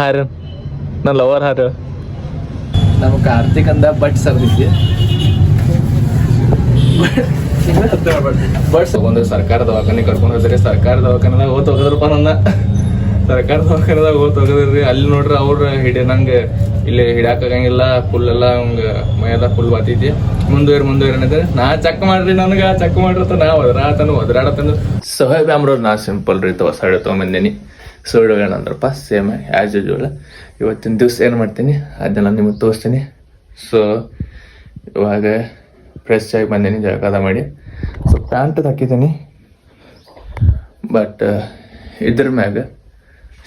ಹಾರ ನನ್ನ ಲವರ್ ಹಾರ ನಮ್ಮ ಕಾರ್ತಿಕ್ ಅಂದ ಬಟ್ ಸರ್ದಿದ್ದೆ ಬಟ್ ಒಂದು ಸರ್ಕಾರ ದವಾಖಾನೆ ಕರ್ಕೊಂಡು ಹೋದ್ರಿ. ಸರ್ಕಾರ ದವಾಖಾನೆದಾಗ ಹೋಗಿದ್ರಪ್ಪ ನನ್ನ ಸರ್ಕಾರ ದವಾಖಾನೆದಾಗ ಹೋಗಿದ್ರಿ. ಅಲ್ಲಿ ನೋಡ್ರಿ ಅವ್ರ ನಂಗೆ ಇಲ್ಲಿ ಹಿಡಿಯಾಕಂಗಿಲ್ಲ, ಫುಲ್ ಎಲ್ಲ ಹಂಗ ಮೈಯೆಲ್ಲ ಫುಲ್ ಬಾತೈತಿ. ಮುಂದುವರಿ ಏನಂದ್ರೆ ನಾ ಚೆಕ್ ಮಾಡ್ರಿ, ನನಗೆ ಚೆಕ್ ಮಾಡಿರತ್ತ ನಾ ಒದರಾಡತನ ಸೊಹೇಬ್ ಅಮ್ರವ್ರು. ನಾ ಸಿಂಪಲ್ ರೀ ಹೊಸ ತೊಗೊಂಬಂದೇನಿ. ಸೊ ಏನಂದ್ರಪ್ಪ ಸೇಮ್ ಆ್ಯಸ್ ಯೂಶುವಲ್. ಇವತ್ತಿನ ದಿವ್ಸ ಏನು ಮಾಡ್ತೀನಿ ಅದನ್ನೆಲ್ಲ ನಿಮಗೆ ತೋರಿಸ್ತೀನಿ. ಸೊ ಇವಾಗ ಫ್ರೆಶ್ ಆಗಿ ಬಂದೀನಿ, ಜಳಕಾದ ಮಾಡಿ. ಸೊ ಪ್ಯಾಂಟ್ ಹಾಕಿದ್ದೀನಿ, ಬಟ್ ಇದ್ರ ಮ್ಯಾಗ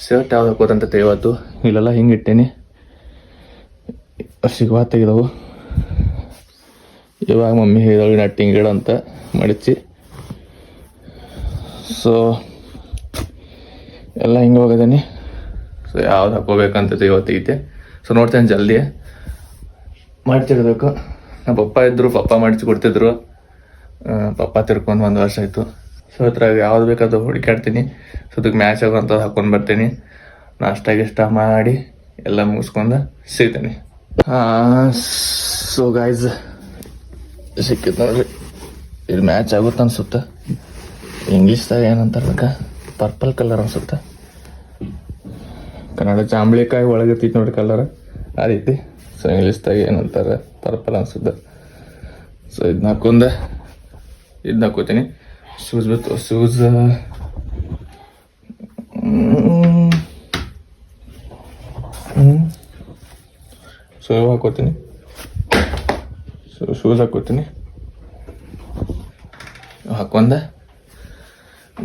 ಶರ್ಟ್ ಯಾವ್ದು ಹಾಕೋದಂತ ಇವತ್ತು ಇಲ್ಲೆಲ್ಲ ಹಿಂಗೆ ಇಟ್ಟೇನಿ. ಸಿಗುವ ತೆಗೆದವು. ಇವಾಗ ಮಮ್ಮಿ ಹೇಳಿದಳು ನಟ್ಟಿಂಗ್ ಗಿಡ ಅಂತ ಮಡಚಿ. ಸೊ ಎಲ್ಲ ಹಿಂಗೆ ಹೋಗಿದ್ದೀನಿ. ಸೊ ಯಾವ್ದು ಹಾಕೋಬೇಕಂತ ಇವತ್ತಿಗೆ. ಸೊ ನೋಡ್ತೇನೆ ಜಲ್ದಿ ಮಾಡ್ತಿರ್ಬೇಕು. ನಮ್ಮ ಪಪ್ಪ ಇದ್ದರು, ಪಪ್ಪ ಮಾಡಿಸಿ ಕೊಡ್ತಿದ್ರು. ಪಪ್ಪ ತಿರ್ಕೊಂಡು 1 ವರ್ಷ ಆಯಿತು. ಸೊ ಅದ್ರಾಗ ಯಾವ್ದು ಬೇಕಾದ್ರು ಹುಡುಕಾಡ್ತೀನಿ. ಸೊ ಅದಕ್ಕೆ ಮ್ಯಾಚ್ ಆಗೋಂಥದ್ದು ಹಾಕೊಂಡು ಬರ್ತೀನಿ. ನಾಷ್ಟ ಮಾಡಿ ಎಲ್ಲ ಮುಗಿಸ್ಕೊಂಡು ಸಿಗ್ತೀನಿ. ಸೊ ಗೈಸ್ ಸಿಕ್ಕಿತ್ತು ನೋಡ್ರಿ, ಇದು ಮ್ಯಾಚ್ ಆಗುತ್ತೆ ಅನ್ಸುತ್ತೆ. ಇಂಗ್ಲೀಷ್ದಾಗ ಏನಂತಾರೆ ಅದಕ್ಕೆ ಪರ್ಪಲ್ ಕಲರ್ ಅನ್ಸುತ್ತೆ. ಕನ್ನಡ ಜಾಂಬಳಿಕಾಯಿ ಒಳಗಿರ್ತೈತಿ ನೋಡ್ರಿ ಕಲರ್, ಆ ರೀತಿ. ಸೊ ಇಂಗ್ಲೀಷ್ದಾಗ ಏನಂತಾರೆ ಪರ್ಪಲ್ ಅನ್ಸುತ್ತೆ. ಸೊ ಇದನ್ನ ಹಾಕೋತೀನಿ. ಶೂಸ್ ಬೇಕು, ಶೂಸ್ ಸೊ ಹಾಕೋತೀನಿ. ಸೊ ಶೂಸ್ ಹಾಕೋತೀನಿ. ಹಾಕೊಂಡ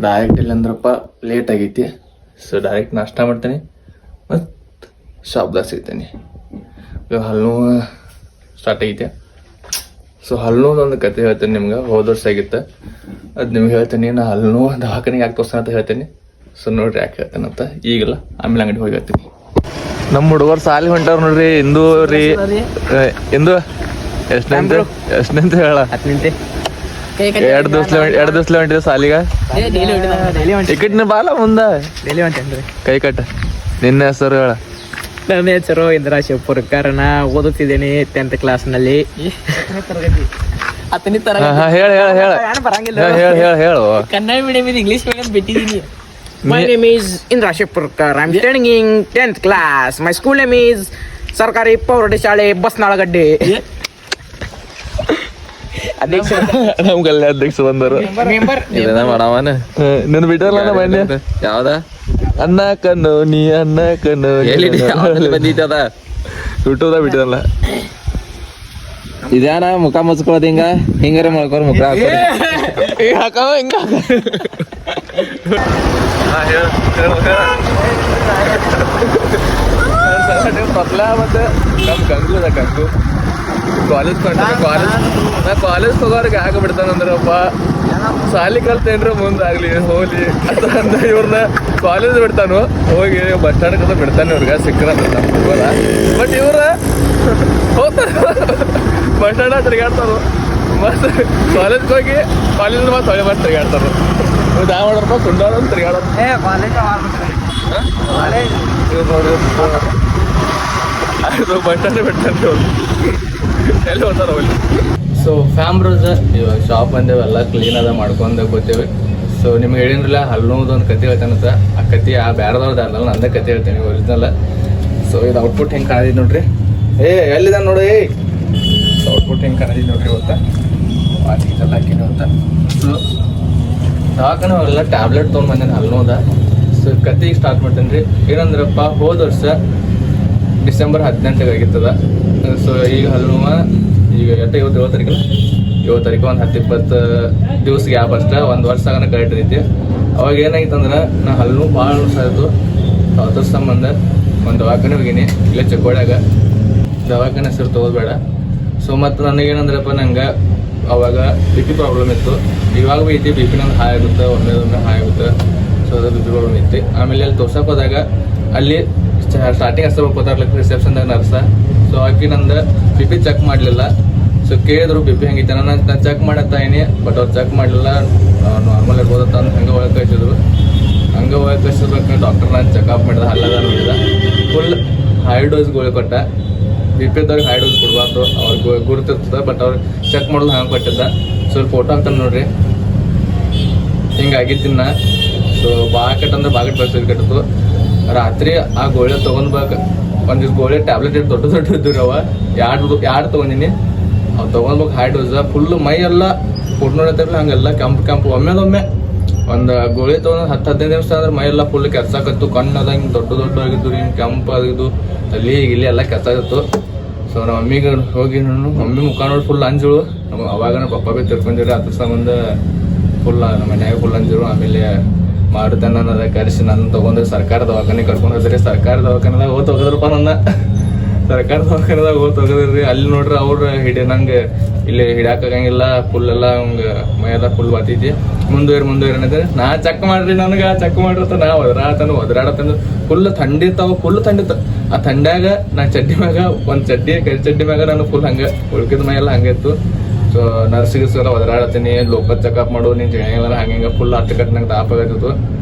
ಡೈರೆಕ್ಟ್ ಇಲ್ಲಂದ್ರಪ್ಪ ಲೇಟ್ ಆಗೈತಿ. ಸೊ ಡೈರೆಕ್ಟ್ ನಾಷ್ಟ ಮಾಡ್ತೀನಿ ಮತ್ತು ಶಾಪ್ದಾಗ ಸಿಗ್ತೀನಿ. ಇವಾಗ ಹಲ್ನೋವು ಸ್ಟಾರ್ಟ್ ಆಗೈತೆ. ಸೊ ಹಲ್ನೋದೊಂದು ಕತೆ ಹೇಳ್ತೀನಿ ನಿಮ್ಗೆ. ಹೋದ ವರ್ಷ ಆಗಿತ್ತು, ಅದು ನಿಮ್ಗೆ ಹೇಳ್ತೀನಿ. ನಾ ಹಲ್ನೋವು ದವಾಖಾನೆಗೆ ಯಾಕೆ ತೋರ್ಸೋಣ ಅಂತ ಹೇಳ್ತೀನಿ. ಸೊ ನೋಡ್ರಿ ಯಾಕೆ ಹೇಳ್ತೇನಂತ ಈಗಲ್ಲ, ಆಮೇಲೆ ಅಂಗಡಿ ಹೋಗಿ ಹೇಳ್ತೀನಿ. ನಮ್ಮ ಹುಡುಗರು ಸಾಲಿ ಹೊಂಟಾರ ನೋಡ್ರಿ. ಇಂದು ರೀ ಇಂದು ಎಷ್ಟಂತ ಹೇಳ 2 ದಿವ್ಸ ಹೊಂಟಿದೆ ಸಾಲಿಗ. ಟಿಕೆಟ್ನ ಬಾಲ ಮುಂದ ಕೈ ಕಟ್ಟ. ನಿನ್ನ ಹೆಸರು ಹೇಳ. ನನ್ನ ಹೆಸರು ಇಂದ್ರ ಶಿವಪುರಕರ್. ನಾ ಓದುತ್ತಿದ್ದೇನೆ 10th ಕ್ಲಾಸ್ನಲ್ಲಿ. ಹೇಳು. ಕನ್ನಡ ಮೀಡಿಯಂ ಇಂಗ್ಲಿಷ್ ಮೀಡಿಯಂ ಬಿಟ್ಟಿದ್ದೀನಿ. My name is Indra Shipurkar. I'm studying in 10th class. My school name is ಸರ್ಕಾರಿ ಪೌರಡಿ ಶಾಲೆ ಬಸ್ನಾಳಗಡ್ಡೆ. ಅಧ್ಯಕ್ಷ ನಮ್ಗಲ್ಲಿ ಅಧ್ಯಕ್ಷ ಬಂದರು. ನಿನ್ನ ಬಿಟ್ಟಲ್ಲ ಬನ್ನಿ. ಯಾವ್ದ ಅನ್ನ ಕಣ್ಣು ನೀ ಅನ್ನ ಕಣ್ಣು ಬಂದಿದ್ದದ ಯೂಟ್ಯೂಬ್ದಾಗ ಬಿಟ್ಟಿದಲ್ಲ. ಇದ್ಯಾನ ಮುಖ ಮುಚ್ಕೊಳ್ಳೋದು ಹಿಂಗಾರೆ ಮಾಡ್ಕೊರ್ ಮುಖ ಹಾಕವ ಹಿಂಗ. ಮತ್ತೆ ನಮ್ಮ ಗಂಗು ಕಾಲೇಜ್ ಕಾಲೇಜ್ ಹೋಗೋರ್ಗೆ ಆಗ ಬಿಡ್ತಾನಂದ್ರಪ್ಪ. ಸಾಲಿ ಕಲ್ತೇನ್ರ ಮುಂದಾಗ್ಲಿ ಹೋಗ್ಲಿ ಅಂತ ಇವ್ರನ್ನ ಕಾಲೇಜ್ ಬಿಡ್ತಾನು. ಹೋಗಿ ಬಸ್ ಸ್ಟ್ಯಾಂಡ್ ಕದ ಬಿಡ್ತಾನೆ ಇವ್ರಿಗೆ ಸಿಕ್ಕರ ಹೋಗಲ್ಲ. ಬಟ್ ಇವ್ರ ಹೋಗ್ತಾರ ಬಸ್ ಸ್ಟ್ಯಾಂಡ್ ತಿರುಗಾಡ್ತಾರು. ಮಸ್ತ್ ಕಾಲೇಜ್ಗೆ ಹೋಗಿ ಕಾಲೇಜ್ ಮತ್ತೆ ಹೊಳೆ ಮತ್ತೆ ತಿರುಗಾಡ್ತಾರು. ಯಾವ ಮಾಡೋರಪ್ಪ ಸುಂಡೋದು ತಿರುಗಾಡೋದು. ಬಸ್ ಸ್ಟ್ಯಾಂಡ್ ಬಿಡ್ತಾನೆ ಅವ್ರು ಎಲ್ಲಿ ಹೋಗ್ತಾರ ಅವಲ್ಲಿ. ಸೊ ಫ್ಯಾಮ್ರೋಸ್ ಇವಾಗ ಶಾಪ್ ಬಂದೇವೆಲ್ಲ ಕ್ಲೀನ್ ಅದ ಮಾಡ್ಕೊಂಡು ಗೊತ್ತೇವೆ. ಸೊ ನಿಮ್ಗೆ ಹೇಳಿದ್ರಲ್ಲ ಹಲ್ಲೋದೊಂದು ಕತೆ ಹೇಳ್ತಾನಂತ. ಆ ಕತೆ ಆ ಬೇರೆದವ್ರದ್ದು ಅಲ್ಲ, ನಂದೇ ಕತೆ ಹೇಳ್ತೀನಿ ಒರಿಜಿನಲ್. ಸೊ ಇದು ಔಟ್ಪುಟ್ ಹೆಂಗೆ ಕಾಣಿದ್ ನೋಡ್ರಿ. ಎಲ್ಲಿದ ನೋಡಿ. ಔಟ್ಪುಟ್ ಹೆಂಗೆ ಕಾಣಿದ್ ನೋಡ್ರಿ ಇವತ್ತು. ವಾಚಿಗೆಲ್ಲ ಹಾಕಿನ ಅಂತ. ಸೊ ದವಾಖಾನೆ ಅವೆಲ್ಲ ಟ್ಯಾಬ್ಲೆಟ್ ತೊಗೊಂಡ್ಬಂದೇನೆ ಹಲ್ಲೋದ. ಸೊ ಕತೆ ಸ್ಟಾರ್ಟ್ ಮಾಡ್ತೇನೆ ರೀ. ಏನಂದ್ರಪ್ಪ ಹೋದ ವರ್ಷ ಡಿಸೆಂಬರ್ 18 ಆಗಿರ್ತದ. ಸೊ ಈಗ ಹಲ್ಲುವ ಈಗ 7 ತಾರೀಕಲ್ಲ, 7 ತಾರೀಕು ಒಂದು 10-20 ದಿವಸ ಗ್ಯಾಪ್ ಅಷ್ಟೇ. 1 ವರ್ಷ ಆಗನ ಕರೆಕ್ಟ್ ಐತಿ. ಅವಾಗ ಏನಾಗಿತ್ತಂದ್ರೆ ನಾ ಹಲ್ಲು ಭಾಳ ವರ್ಷ ಆಯಿತು. ಅದ್ರ ಸಂಬಂಧ ಒಂದು ದವಾಖಾನೆ ಹೋಗೀನಿ ಇಲ್ಲೇ ಚಿಕ್ಕೋಡ್ಯಾಗ. ದವಾಖಾನೆ ಹೆಸರು ತೊಗೋಬೇಡ. ಸೊ ಮತ್ತು ನನಗೇನಂದ್ರಪ್ಪ ನಂಗೆ ಅವಾಗ BP ಪ್ರಾಬ್ಲಮ್ ಇತ್ತು. ಇವಾಗ ಭೀ ಐತಿ. BP ನಂದು ಹಾಯ್ ಆಗುತ್ತೆ, ಒಮ್ಮೆ ಹಾಯ್ ಆಗುತ್ತೆ. ಸೊ ಅದು BP ಪ್ರಾಬ್ಲಮ್ ಐತಿ. ಆಮೇಲೆ ಅಲ್ಲಿ ತೋರ್ಸಕ್ಕೆ ಹೋದಾಗ ಅಲ್ಲಿ ಸ್ಟಾರ್ಟಿಂಗ್ ಹೆಸರು ಹೋಗ್ತಾರಲ್ಲ ರಿಸೆಪ್ಷನ್ದಾಗ ನರ್ಸ. ಸೊ ಆಕಿ ನಂದು BP ಚೆಕ್ ಮಾಡಲಿಲ್ಲ. ಸೊ ಕೇಳಿದ್ರು BP ಹೆಂಗಿತ್ತು. ನಾನು ಚೆಕ್ ಮಾಡತ್ತಾಯಿನಿ, ಬಟ್ ಅವ್ರು ಚೆಕ್ ಮಾಡಲಿಲ್ಲ. ನಾರ್ಮಲ್ ಇರ್ಬೋದತ್ತ ಅಂತ ಹಂಗೆ ಒಳಗೆ ಕಳಿಸಿದ್ರು. ಹಂಗೆ ಒಳಗೆ ಕಳಿಸಿದ್ರು. ಡಾಕ್ಟರ್ ನಾನು ಚೆಕಪ್ ಮಾಡಿದ ಹಲ್ಲದ ನೋಡಿದ. ಹೈ ಡೋಸ್ ಗೋಳಿ ಕೊಟ್ಟ. ಬಿ ಪಿ ಇದ್ದವ್ರಿಗೆ ಹೈ ಡೋಸ್ ಕೊಡಬಾರ್ದು, ಅವ್ರಿಗೆ ಗುರುತಿರ್ತದೆ. ಬಟ್ ಅವ್ರು ಚೆಕ್ ಮಾಡೋದು ಹಂಗೆ ಕೊಟ್ಟಿದ್ದ. ಸ್ವಲ್ಪ ಫೋಟೋ ಹಾಕ್ತಾನೆ ನೋಡ್ರಿ, ಹಿಂಗಾಗಿದ್ದಿನ. ಸೊ ಬಾಕೆಟ್ ಅಂದ್ರೆ ಬಾಕೆಟ್ ಪರಿಸ್ಥಿತಿ ಕೆಟ್ಟಿತ್ತು. ರಾತ್ರಿ ಆ ಗೋಳಿ ತೊಗೊಂಡ್ಬಾಗ ಒಂದಿಷ್ಟು ಗೋಳಿ ಟ್ಯಾಬ್ಲೆಟ್ ದೊಡ್ಡ ದೊಡ್ಡ ಇದ್ದು ಅವ ಎರಡು ತೊಗೊಂಡಿನಿ. ಅವು ತೊಗೊಂಡ್ಬೇಕು ಹೈ ಡೋಸ್. ಫುಲ್ ಮೈ ಎಲ್ಲ ಫೋಟೋ ನೋಡತ್ತಿರಲಿಲ್ಲ ಹಂಗೆಲ್ಲ ಕೆಂಪು ಒಮ್ಮೆದೊಮ್ಮೆ ಒಂದು ಗೋಳಿ ತೊಗೊಂಡು 10-15 ನಿಮಿಷ ಅಂದ್ರೆ ಮೈ ಎಲ್ಲ ಫುಲ್ ಕೆರ್ಸಾಕತ್ತು. ಕಣ್ಣದ ಹಿಂಗೆ ದೊಡ್ಡ ಆಗಿದ್ದು ರೀ, ಹಿಂಗೆ ಕೆಂಪು ಆಗಿದ್ದು, ತಲೆ ಗಿಲಿ ಎಲ್ಲ ಕೆರ್ಸಾಗಿತ್ತು. ಸೊ ನಮ್ಮ ಮಮ್ಮಿಗೆ ಹೋಗಿ ಮಮ್ಮಿ ಮುಖ ನೋಡಿ ಫುಲ್ ಅಂಜಳು. ಅವಾಗ ನಮ್ಮ ಪಪ್ಪ ಭೀ ತಿರ್ಕೊಂಡಿರಿ, ಅದ್ರ ಸಂಬಂಧ ಫುಲ್ ನಮ್ಮ ಮನ್ಯಾಗ ಫುಲ್ ಅಂಜಳು. ಆಮೇಲೆ ಮಾರುತನ ಅನ್ನೋದ ಕರೆಸಿ ನನ್ನ ತೊಗೊಂಡ್ರೆ ಸರ್ಕಾರ ದವಾಖಾನೆ ಕರ್ಕೊಂಡು ಹೋದ್ರಿ. ಸರ್ಕಾರ ದವಾಖಾನೆದಾಗ ಹೋಗ್ದ್ರಪ್ಪ ನನ್ನ ಸರ್ಕಾರ ದವಾಖಾನೆದಾಗ ಹೋಗಿದ್ರಿ. ಅಲ್ಲಿ ನೋಡ್ರಿ ಅವ್ರು ನಂಗೆ ಇಲ್ಲಿ ಹಿಡಿಯಾಕಾಗಂಗಿಲ್ಲ, ಫುಲ್ ಎಲ್ಲ ಹಂಗೆ ಮೈಯೆಲ್ಲ ಫುಲ್ ಬಾತೈತಿ. ಮುಂದುವರಿ ಅನ್ನೋದು ನಾ ಚೆಕ್ ಮಾಡ್ರಿ, ನನಗೆ ಚೆಕ್ ಮಾಡಿರ್ತ ನಾ ಒದರಾಡತಂದು ಫುಲ್ ಥಂಡಿ ಇರ್ತಾವ, ಫುಲ್ ಥಂಡಿ ಇತ್ತು. ಆ ಥಂಡ್ಯಾಗ ನಾ ಚಡ್ಡಿ ಮ್ಯಾಗ ಒಂದು ಕೈ ಚಡ್ಡಿ ಮ್ಯಾಗ ನಾನು ಫುಲ್ ಹಂಗೆ ಉಳ್ಕಿದ ಮೈಯೆಲ್ಲ ಹಂಗೆ ಇತ್ತು. ಸೊ ನರ್ಸಿಗೆ ಎಲ್ಲ ಒದರಾಡತ್ತೀನಿ, ಲೋಕಲ್ ಚೆಕಪ್ ಮಾಡು, ನೀನು ಜಣಿಯಲ್ಲ ಹಂಗೆ ಫುಲ್ ಹತ್ತು ನಂಗೆ ತಾಪ ಆಗತ್ತಿತ್ತು.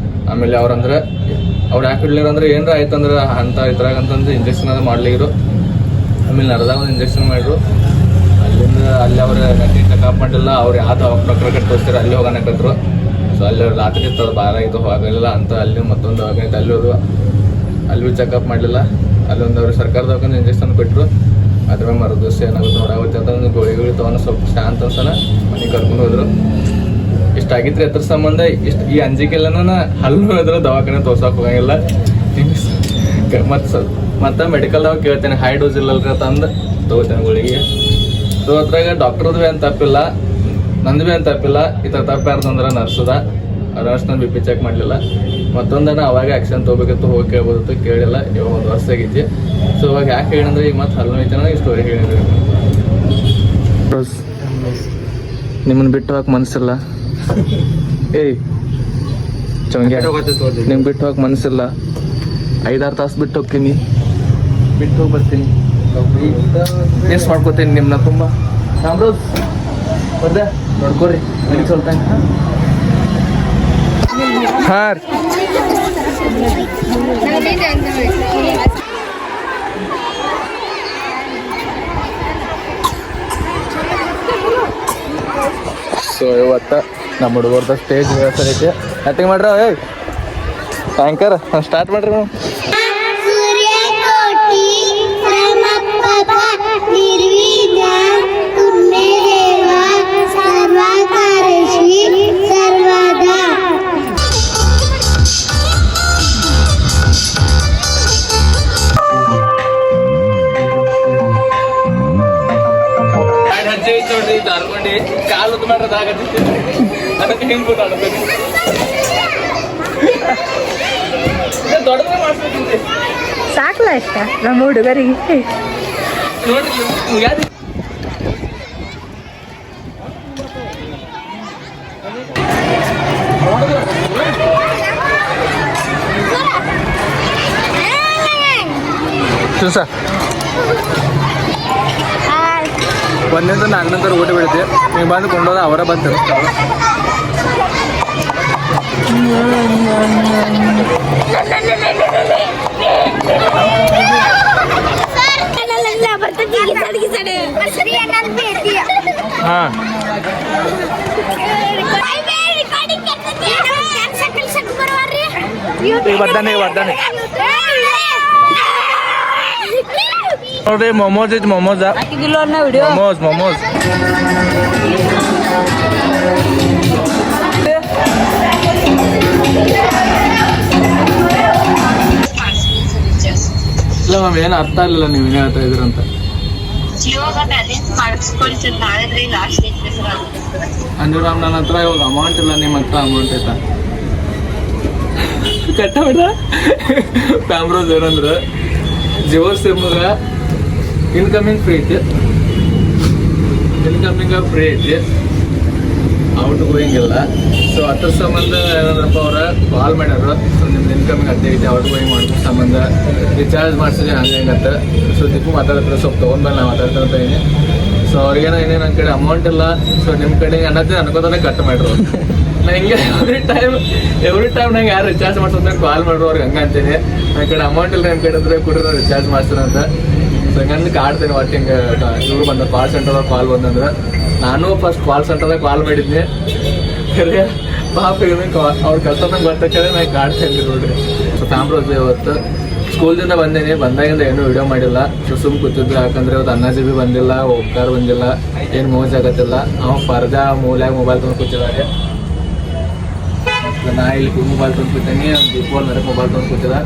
ಆಮೇಲೆ ಅವ್ರಂದ್ರೆ ಅವ್ರು ಯಾಕೆ ಇಡ್ಲಿರಂದ್ರೆ ಏನಾರ ಆಯ್ತಂದ್ರೆ ಅಂತ ಇದ್ರಾಗ ಅಂತಂದು ಇಂಜೆಕ್ಷನ್ ಅದು ಮಾಡ್ಲಿದ್ರು. ಆಮೇಲೆ ನರದಾಗ ಒಂದು ಇಂಜೆಕ್ಷನ್ ಮಾಡಿದ್ರು. ಅಲ್ಲಿಂದ ಅಲ್ಲಿ ಅವ್ರು ಗಟ್ಟಿ ಚೆಕಪ್ ಮಾಡಿಲ್ಲ. ಅವ್ರು ಯಾವ ಡಾಕ್ಟರ್ ಕಡೆ ತೋರಿಸ್ತಾರೆ ಅಲ್ಲಿ ಹೋಗೋಣಕತ್ರು. ಸೊ ಅಲ್ಲಿ ರಾತ್ರಿ ಇರ್ತದೆ, ಭಾರ ಆಗಿತ್ತು, ಹೋಗಲಿಲ್ಲ ಅಂತ ಅಲ್ಲಿ ಮತ್ತೊಂದು ದವಾಖಾನೆ ಅಲ್ಲಿ ಹೋದ್ರು. ಅಲ್ಲಿ ಚೆಕಪ್ ಮಾಡಲಿಲ್ಲ. ಅಲ್ಲೊಂದು ಅವ್ರು ಸರ್ಕಾರ ದವಾಖಾನೆ ಇಂಜೆಕ್ಷನ್ ಕೊಟ್ಟರು. ಅದ್ರ ಮೇಲೆ ಮರುದಿವಸ ಏನಾಗುತ್ತೆ ನೋಡಾಗುತ್ತೆ ಅಂತ ಒಂದು ಗೋಳಿ ತೊಗೊಂಡು ಸ್ವಲ್ಪ ಶಾಂತ ಅನ್ಸನ ಮನೆಗೆ ಕರ್ಕೊಂಡು ಹೋದ್ರು. ಇಷ್ಟಾಗಿತ್ತು ಅದ್ರ ಸಂಬಂಧ. ಈ ಅಂಜಿಕೆಲ್ಲ ಹಲ್ಲು ಹೋದ್ರೆ ದವಾಖಾನೆ ತೋರ್ಸಕ್ಕೆ ಹೋಗಂಗಿಲ್ಲ. ಮತ್ತೆ ಮೆಡಿಕಲ್ದಾಗ ಕೇಳ್ತೇನೆ ಹೈ ಡೋಸ್ ಇಲ್ಲಲ್ರಿ ತಂದು ತೊಗೋತೇನೆ ಗೋಳಿಗೆ. ಸೊ ಅದ್ರಾಗ ಡಾಕ್ಟರ್ದು ಭೀ ಏನು ತಪ್ಪಿಲ್ಲ, ನಂದು ಭೀ ಏನು ತಪ್ಪಿಲ್ಲ. ಈ ಥರ ತಪ್ಪು ಯಾರ್ದಂದ್ರೆ ನರ್ಸದ ನರ್ಸ್ ನಾನು BP ಚೆಕ್ ಮಾಡಲಿಲ್ಲ. ಮತ್ತೊಂದನ ಅವಾಗ ಆ್ಯಕ್ಷನ್ ತೊಗೋಬೇಕಿತ್ತು, ಹೋಗಿ ಕೇಳ್ಬೋದಿತ್ತು, ಕೇಳಿಲ್ಲ. ಇವಾಗ 1 ವರ್ಷ ಆಗೈತಿ. ಸೊ ಇವಾಗ ಯಾಕೆ ಹೇಳಂದ್ರೆ ಈಗ ಮತ್ತೆ ಹಲ್ಲು ಐತೆ ಈ ಸ್ಟೋರಿ ಹೇಳಿದ್ರಿ. ನಿಮ್ಮನ್ನು ಬಿಟ್ಟು ಹೋಗಕ್ಕೆ ಮನಸ್ಸಿಲ್ಲ. ಏಯ್ ಚಂಗ್ಯ, ನಿಮ್ಗೆ ಬಿಟ್ಟು ಹೋಗಕ್ಕೆ ಮನಸ್ಸಿಲ್ಲ. 5-6 ತಾಸು ಬಿಟ್ಟು ಹೋಗ್ತೀನಿ, ಬಿಟ್ಟು ಹೋಗಿ ಬರ್ತೀನಿ, ಮಿಸ್ ಮಾಡ್ಕೋತೀನಿ ನಿಮ್ಮನ್ನ ತುಂಬ. ರಾಮ್ರೋಸ್ ಬರ್ದೆ ನೋಡ್ಕೋರಿ ನನಗೆ ಸ್ವಲ್ಪ. ಹಾಂ ಸೊ ಇವತ್ತು ನಮ್ಮ ಹುಡುಗರ್ದ ಸ್ಟೇಜ್ ವ್ಯವಸ್ಥೆ ಐತಿ. ನಥಿಂಗ್ ಮಾಡ್ರಿ. ಏಯ್ ಟ್ಯಾಂಕರ್ ಸ್ಟಾರ್ಟ್ ಮಾಡ್ರಿ ನಾವು. ನೋಡ್ರಿ ಜಾರ್ಕೊಂಡಿ ಕಾಲು ಮಾಡ್ರದಾಗತ್ತೆ, ಅದಕ್ಕೆ ಹೆಂಗ್ ಗೊತ್ತಾಗುತ್ತೆ ದೊಡ್ಡದೇ ಮಾಡ್ಬೇಕಂತೆ. ಸಾಕಲ್ಲ ಇಷ್ಟ ನಮ್ಮ ಹುಡುಗರಿಗೆ ನೋಡ್ರಿ ಯಾರು ಸರ್ ಒಂದಿಂದ 4 ನಂತರ ಊಟ ಬೀಳುತ್ತೆ. ನೀವು ಬಂದು ಕೊಂಡೋದ ಅವರ ಬಂದು ತರಿಸ್ತಾವೆ. ಹಾಂ ಬರ್ತಾನೆ ನೋಡ್ರಿ. ಮೊಮೋಸ್ ಐತಿ, ಮೊಮೋಸ್ ಮೊಮೋಸ್ ಇಲ್ಲ ಮ್ಯಾಮ್, ಏನು ಅರ್ಥ ಆಗಲಿಲ್ಲ ನೀವು ಏನು ಹೇಳ್ತಾ ಇದ್ರಂತ. ಅಂದ್ರೆ ಮ್ಯಾಮ್ ನನ್ನ ಹತ್ರ ಇವಾಗ ಅಮೌಂಟ್ ಇಲ್ಲ, ನಿಮ್ಮ ಹತ್ರ ಅಮೌಂಟ್ ಐತಾ? ಕಟ್ಟ ಬಿಡ ಪ್ಯಾಮ್ರೋಸ್ ಏನಂದ್ರೆ ಜಿಯೋ ಸಿಮ್ಗೆ ಇನ್ಕಮಿಂಗ್ ಫ್ರೀ ಐತಿ, ಫ್ರೀ ಐತಿ, ಔಟ್ ಗೋಯಿಂಗ್ ಇಲ್ಲ. ಸೊ ಅದ್ರ ಸಂಬಂಧ ಏನಂದ್ರಪ್ಪ ಅವ್ರ ಕಾಲ್ ಮಾಡ್ಯಾರ. ಸೊ ನಿಮ್ದು ಇನ್ಕಮಿಂಗ್ ಅದೇ ಐತಿ, ಔಟ್ ಗೋಯಿಂಗ್ ಮಾಡ್ಕೊ ಸಂಬಂಧ ರಿಚಾರ್ಜ್ ಮಾಡ್ಸಿದ್ರೆ ಹಂಗೆ ಹೆಂಗತ್ತೆ. ಸೊ ದಿಪ್ಪು ಮಾತಾಡ್ತಾರೆ, ಸ್ವಲ್ಪ ತೊಗೊಂಡ್ಮೇಲೆ ನಾ ಮಾತಾಡ್ತಾ ಇದ್ದೀನಿ. ಸೊ ಅವ್ರಿಗೇನೋ ಏನೇನು ನನ್ನ ಕಡೆ ಅಮೌಂಟ್ ಇಲ್ಲ, ಸೊ ನಿಮ್ಮ ಕಡೆ ಅನ್ನೋದೇ ಅನ್ಕೋತಾನೆ ಕಟ್ ಮಾಡ್ರು. ನಂಗೆ ಎವ್ರಿ ಟೈಮ್ ನಂಗೆ ಯಾರು ರಿಚಾರ್ಜ್ ಮಾಡ್ಸೋದ್ರೆ ಕಾಲ್ ಮಾಡ್ರು ಅವ್ರಿಗೆ ಹಂಗೆ ಅಂತೀನಿ ನನ್ನ ಕಡೆ ಅಮೌಂಟ್ ಇಲ್ಲ ನಿಮ್ಮ ಕಡೆ ಅಂದ್ರೆ ಕೊಡ್ರಿ ನಾನು ರಿಚಾರ್ಜ್ ಮಾಡ್ತೀನಿ ಅಂತ. ಸೊ ಹಂಗಂದು ಕಾಡ್ತೇನೆ ಒಟ್ಟು ಹಿಂಗೆ ಇವ್ರು ಬಂದ ಕಾಲ್ ಸೆಂಟರ್ದಾಗ ಕಾಲ್ ಬಂದಂದ್ರೆ ನಾನು ಫಸ್ಟ್ ಕಾಲ್ ಸೆಂಟರ್ದಾಗ ಕಾಲ್ ಮಾಡಿದ್ನಿ. ಖರೆ ಪಾಪ ಅವ್ರ ಕಷ್ಟ ನಂಗೆ ಗೊತ್ತಾಗ್ತದೆ ನಂಗೆ ಕಾಡ್ತೇನೆ ನೋಡ್ರಿ. ಸೊ ಫ್ಯಾಮ್ರೋಸ್ ಇವತ್ತು ಸ್ಕೂಲ್ದಿಂದ ಬಂದೇನಿ, ಬಂದಾಗಿಂದ ಏನೂ ವಿಡಿಯೋ ಮಾಡಿಲ್ಲ. ಸೊ ಸುಮ್ ಕೂತಿದ್ದು, ಯಾಕಂದ್ರೆ ಇವತ್ತು ಅನ್ನಾಜಿ ಬಿ ಬಂದಿಲ್ಲ, ಓಂಕಾರ ಬಂದಿಲ್ಲ, ಏನು ಮೋಜ್ ಆಗತ್ತಿಲ್ಲ. ಅವ ಪರ್ದ ಮೂಲ್ಯಾಗ ಮೊಬೈಲ್ ತೊಗೊಂಡು ಕೂತಿದ್ದಾರೆ. ನಾ ಇಲ್ಲಿ ಮೊಬೈಲ್ ತೊಗೊಂಡು ಕೂತೀನಿ, ದೀಪಾವಳಿ ಮೇಲೆ ಮೊಬೈಲ್ ತೊಗೊಂಡು ಕೂತಿಲ್ಲ.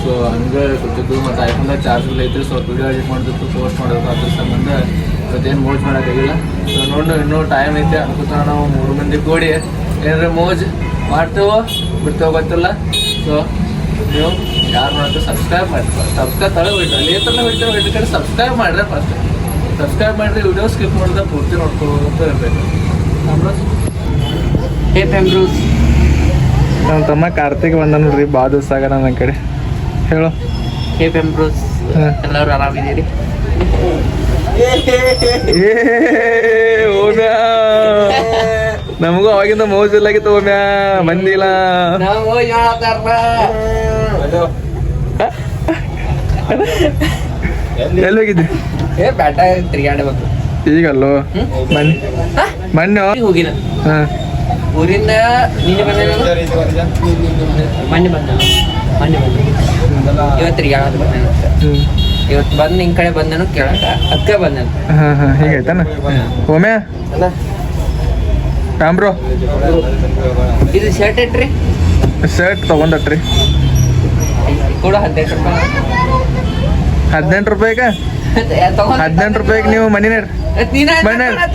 ಸೊ ಹಂಗೆ ಕೂತಿದ್ದು. ಮತ್ತು ಐಫೋನ್ದಾಗ ಚಾರ್ಜ್ ಇಲ್ಲ ಐತ್ರಿ. ಸೊ ವಿಡಿಯೋ ಎಡಿಟ್ ಮಾಡೋದಿತ್ತು, ಪೋಸ್ಟ್ ಮಾಡೋದು, ಅದ್ರ ಸಂಬಂಧ ಇವತ್ತೇನು ಮೋಜ್ ಮಾಡೋಕ್ಕಾಗಿಲ್ಲ. ಸೊ ನೋಡಿ ಇನ್ನೂ ಟೈಮ್ ಐತೆ ಅನ್ಕೋತಾನ ನಾವು 3 ಮಂದಿ ಕೂಡಿ ಏನಾರ ಮೋಜ್ ಮಾಡ್ತೇವೋ ಬಿಡ್ತೇವೋ ಗೊತ್ತಿಲ್ಲ. ಸೊ ನೀವು ಯಾರು ಮಾಡ್ತೀವಿ ಸಬ್ಸ್ಕ್ರೈಬ್ ಮಾಡಿ, ಸಬ್ಸ್ಕ್ರೈಬ್ ತಗೊಬಿಟ್ಟು ಅಲ್ಲಿ ಏತನ ಬಿಡ್ತೇವೆ ಕಡೆ ಸಬ್ಸ್ಕ್ರೈಬ್ ಮಾಡಿದ್ರೆ ಫಸ್ಟ್ ಸಬ್ಸ್ಕ್ರೈಬ್ ಮಾಡಿದ್ರೆ ವಿಡಿಯೋ ಸ್ಕಿಪ್ ಮಾಡಿದ್ರೆ ಪೂರ್ತಿ ನೋಡ್ಕೊತ ಇರಬೇಕು. ಹೇ ಫ್ಯಾಮ್ರೋಸ್, ನಮ್ಮ ತಮ್ಮ ಕಾರ್ತಿಕ್ ಬಂದ ನೋಡ್ರಿ, ಭಾಳ ದಿವಸ ಆಗ ನನ್ನ ಕಡೆ. ಹೇಳು. ಹೇ ಫ್ಯಾಮ್ರೋಸ್, ಎಲ್ಲರೂ ಆರಾಮಿದ್ದೀರಿ? ಓಮ್ಯಾ ನಮಗೂ ಅವಾಗಿಂದ ಮೋಜ್ ಇಲ್ಲಾಗಿತ್ತು. ಓಮ್ಯಾ ಬಂದಿಲ್ಲ. ಎಲ್ಲಿ ಹೋಗಿದ್ದಿ? ಬ್ಯಾಟ ತಿರ್ಗಾಡಬೇಕು ಈಗಲ್ಲೋ ಮೊನ್ನೆ ಹೋಗಿನ ಹಾ ಊರಿಂದ ನಿನ್ನೆ ಬಂದ ಇವತ್ತು ತಿರ್ಗಾಡೋದು ಬಂದೇನು. ಇವತ್ತು ಬಂದು ನಿನ್ ಕಡೆ ಬಂದನು ಕೇಳಕ ಅಕ್ಕ ಬಂದನು. ಹಾ ಹಾ ಹೀಗಾಯ್ತಾನ. ಓಮ್ಯಾ ಬ್ರೋ ಇದು ಶರ್ಟ್ ಇಟ್ರಿ, ಶರ್ಟ್ ತಗೊಂಡಟ್ರಿ ಕೂಡ 18 ರೂಪಾಯಿ. 18 ರೂಪಾಯಿಗೆ 18 ರೂಪಾಯಿಗೆ ನೀವು ಮನಿ ನೋಡ್ರಿ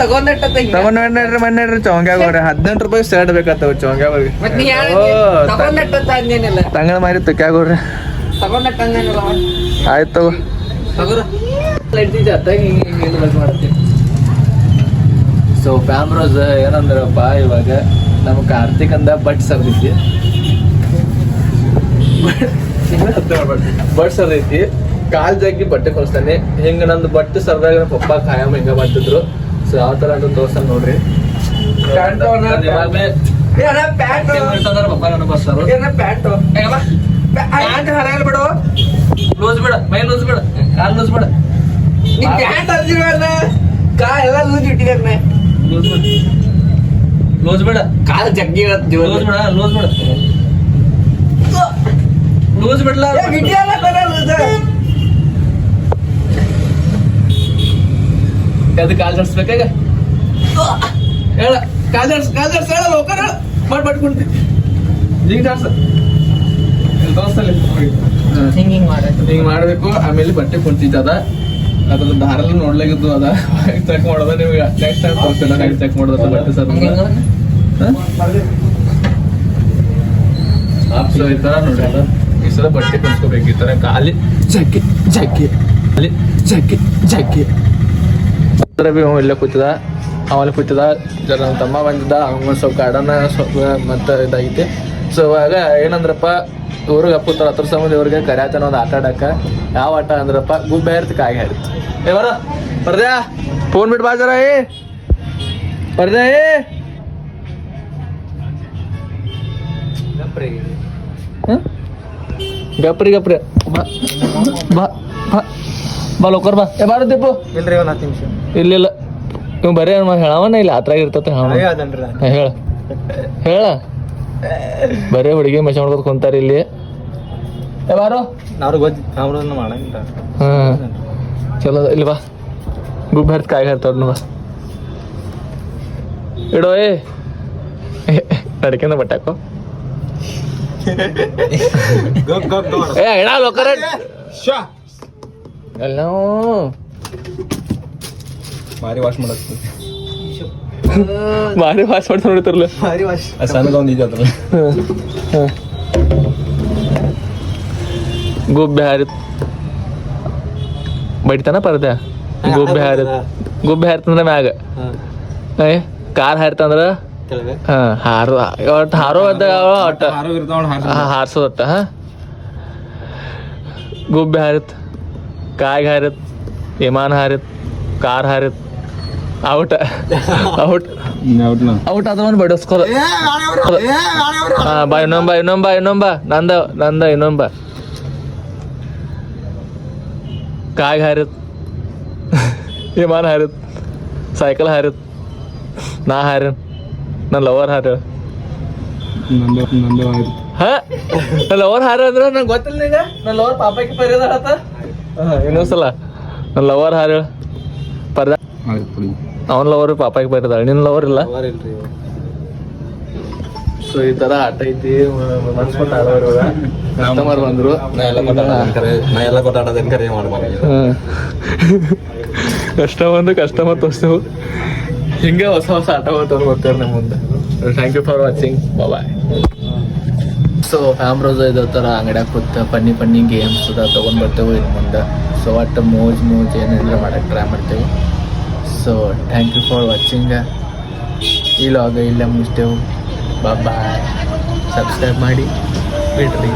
ತಗೊಂಡ್ರಿ ಮಣ್ಣಿ ಚೌಂಗ್ಯಾಗ ಹೋಗ್ರಿ. 18 ರೂಪಾಯಿ ಶರ್ಟ್ ಬೇಕಾಗ್ತಾವ ಚೌಂಗ್ಯಾಗ. ತಂಗಳ ಮಾರಿ ತುಕ್ಯಾಗ ಹೋಗ್ರಿ. ಆಯ್ತು ಸೊ ಫ್ಯಾಮ್ರೋಸ್ ಏನಂದ್ರಪ್ಪ, ಇವಾಗ ನಮ್ಮ ಕಾರ್ತಿಕ್ ಅಂದ ಬಟ್ ಸರ್ದೈತಿ, ಬಟ್ ಸರ್ದೈತಿ, ಕಾಲ್ ಜಗ್ಗಿ ಬಟ್ಟೆ ಕೊಡಿಸ್ತಾನೆ. ಹಿಂಗ ನಂದು ಬಟ್ಟೆ ಸರ್ದಾಗ ನಮ್ಮ ಪಪ್ಪ ಖಾಯಂ ಹಿಂಗ ಮಾಡ್ತಿದ್ರು. ಸೊ ಯಾವ ತರ ಅಂತ ತೋರ್ಸನ್ ನೋಡ್ರಿ. ಪಪ್ಪ ನನ್ನ ಬರ್ತಾರು. ಲೂಸ್ ಬಿಡ, ಮೈ ಲೂಸ್ ಬಿಡ, ಕಾಲ್ ಲೂಸ್ ಬಿಡ, ಲೂಸ್ ಬಿಡ, ಕಾಲ ಜಗ್ಗಿ ಲೂಸ್ ಬಿಡ, ಲೂಸ್ ಬಿಡ, ಲೂಸ್ ಬಿಡ್ಲ. ಅದು ಕಾಲ್ ಜಡ್ಸ್ಬೇಕಾಗ ಹೇಳ, ಕಾಲ್ ಜಡ್ಸ್ ಹೇಳ, ಲೋಕರ್ ಹೇಳ, ಮಾಡ್ಕೊಂಡಿ ಹಿಂಗ್ ಜಾಡ್ಸ ದೋಸ್ತಲ್ಲಿ ಹಿಂಗ್ ಮಾಡ್ಬೇಕು. ಆಮೇಲೆ ಬಟ್ಟೆ ಕುಂತಿದ್ದದ, ಅದ್ರದ್ದು ದಾರಲ್ಲಿ ನೋಡ್ಲಾಗಿದ್ದು ಅದ, ಚೆಕ್ ಮಾಡೋದ. ನೀವು ನೆಕ್ಸ್ಟ್ ಟೈಮ್ ತೋರಿಸಿಲ್ಲ, ನೆಕ್ಸ್ಟ್ ಚೆಕ್ ಮಾಡೋದ ಬಟ್ಟೆ ಸರ್. ಸೊ ಈ ತರ ನೋಡಿ, ಈ ಸಲ ಬಟ್ಟೆ ಕುಂತ್ಕೋಬೇಕು. ಈ ತರ ಖಾಲಿ ಜಗ್ಗಿ ಜಗ್ಗಿ ಖಾಲಿ ಜಗ್ಗಿ ಜಗ್ಗಿ ಬಿ ಇಲ್ಲೇ ಕೂತಿದ, ಅವಲ್ಲಿ ಕೂತಿದ. ಜರ ನಮ್ಮ ತಮ್ಮ ಬಂದಿದ್ದ, ಅವಂಗ ಸ್ವಲ್ಪ ಗಾರ್ಡನ್ ಸ್ವಲ್ಪ ಮತ್ತೆ ಇದಾಗೈತಿ. ಸೊ ಇವಾಗ ಏನಂದ್ರಪ್ಪ, ಊರಿಗೆ ಹಪ್ಪುತ್ತಾರ ಹತ್ರ ಸಂಬಂಧ ಇವ್ರಿಗೆ ಕರ್ಯಾತನ ಒಂದು ಆಟ ಆಡಕ್ಕ. ಯಾವ ಆಟ ಅಂದ್ರಪ್ಪ, ಗುಬ್ಬೆ ಇರ್ತಿ ಕಾಯಿ ಹಾರಿತ್ತು. ಏ ಬರ ಬರ್ದ್ಯಾ, ಫೋನ್ ಬಿಟ್ಟು ಬಾಜಾರ. ಬರ್ದ್ಯಾ ಗಪ್ರಿ ಗಪ್ರಿ ಬಾ ಬಾ ಬಾ ಲೋಕರ್ ಬಾ. ಏ ಬಾರ ದೀಪು ಇಲ್ರಿ ಒಂದು 10 ನಿಮಿಷ. ಇಲ್ಲ ನೀವು ಬರೀ ಹೇಳವನ ಇಲ್ಲ ಹತ್ರ ಇರ್ತತೆ. ಹೇಳ ಹೇಳ ಬರೀ ಹುಡುಗಿ ಮಶ ಮಾಡ್ಕೊತ ಕುಂತಾರ ಇಲ್ಲಿ. ಬಾರೋ ನಾವು ಗೊತ್ತು ಮಾಡಂಗಿಲ್ಲ. ಹಾ ಚಲೋ ಇಲ್ಲಿ ಬಾ. ಗುಬ್ಬ ಹರ್ತ್ ಕಾಯಿ ಹರ್ತಾವ ಬಾ. ಇಡೋ ಏ ನಡ್ಕೊಂಡ ಬಟ್ಟಾಕೋ. ಏ ಇಡ ಲೋಕರ ಎಲ್ಲ ಮಾರಿ ವಾಶ್ ಮಾಡಕ್ಕೆ ಭಾರಿ ವಾಶ್ ಮಾಡ್ತಾ ನೋಡ್ತಾರಲ್ಲ. ಮಾರಿ ವಾಶ್ ಸಣ್ಣದ ಒಂದು ಇದೆ ಅದ್ರಲ್ಲಿ. ಗುಬ್ಬೆ ಹಾರಿತ್ ಬಡಿತಾನ ಪರ್ದ. ಗುಬ್ಬೆ ಹಾರಿತಂದ್ರ ಮ್ಯಾಗ, ಕಾರ್ ಹಾರಿತಂದ್ರ ಹಾರೋ ಹಾರ್ಸೋದ ಒಟ್ಟ. ಗುಬ್ಬೆ ಹಾರಿತ್, ಕಾಯಿಗೆ ಹಾರಿತ್, ವಿಮಾನ ಹಾರಿತ್, ಕಾರ್ ಹಾರಿತ್, ಔಟ್ ಔಟ್ ಔಟ್ ಅದವನ್ ಬಡಸ್ಕೊಳ ಹಾ ಬಾ ಇನ್ನೊಂಬ ನಂದ ಇನ್ನೊಂಬ ಕಾಗ್ ಹಾರಿತ್ ವಿಮಾನ ಹಾರಿತ್ ಸೈಕಲ್ ಹಾರಿತ್ ನಾ ಹಾರ್ಯನ್ ನನ್ನ ಲವರ್ ಹಾರ ಹಾ ನನ್ನ ಲವರ್ ಹಾರ ಅಂದ್ರೆ ನಂಗೆ ಗೊತ್ತಿಲ್ಲ ಈಗ ನನ್ನ ಲವರ್ ಪಾಪಕ್ಕೆ ಪರಿದಾಳತ್ತ ಇನ್ನೊಂದ್ಸಲ ನನ್ನ ಲವರ್ ಹಾರ ಪರ್ದ ಅವನ ಲವರ್ ಪಾಪಕ್ಕೆ ಬರಿದಾಳ ನಿನ್ನ ಲವರ್ ಇಲ್ಲ ಸೊ ಈ ತರ ಆಟ ಐತಿ ಮನ್ಸ್ಕೊಟ್ಟು ಆಡೋರು ಕಸ್ಟಮರ್ ಬಂದ್ರು ನಾ ಎಲ್ಲ ಕೊಟ್ಟಾಡೋದೇನು ಕರೆ ಮಾಡ್ಬಾರ್ದು ಕಸ್ಟಮರ್ ತೋರಿಸ್ತೇವೆ ಹಿಂಗೆ ಹೊಸ ಆಟಗಳು ತಗೊಂಡು ಬರ್ತಾರೆ ನಮ್ಮ ಮುಂದೆ thank you for watching bye so fam rose ಇದೇ ಥರ ಅಂಗಡಿಯಾಗ ಕೂತ ಫನ್ನಿ ಗೇಮ್ಸ್ ಅದ ತೊಗೊಂಡು ಬರ್ತೇವೆ ಇನ್ನು ಮುಂದೆ ಸೊ ಒಟ್ಟು ಮೋಜ್ ಏನಿಲ್ಲ ಮಾಡಕ್ಕೆ ಟ್ರೈ ಮಾಡ್ತೇವೆ so thank you for watching ಈ ಲಾಗ ಇಲ್ಲೇ ಮುಗಿಸ್ತೇವೆ ಬಾಯ್ ಸಬ್ಸ್ಕ್ರೈಬ್ ಮಾಡಿ ಬಿಡ್ರಿ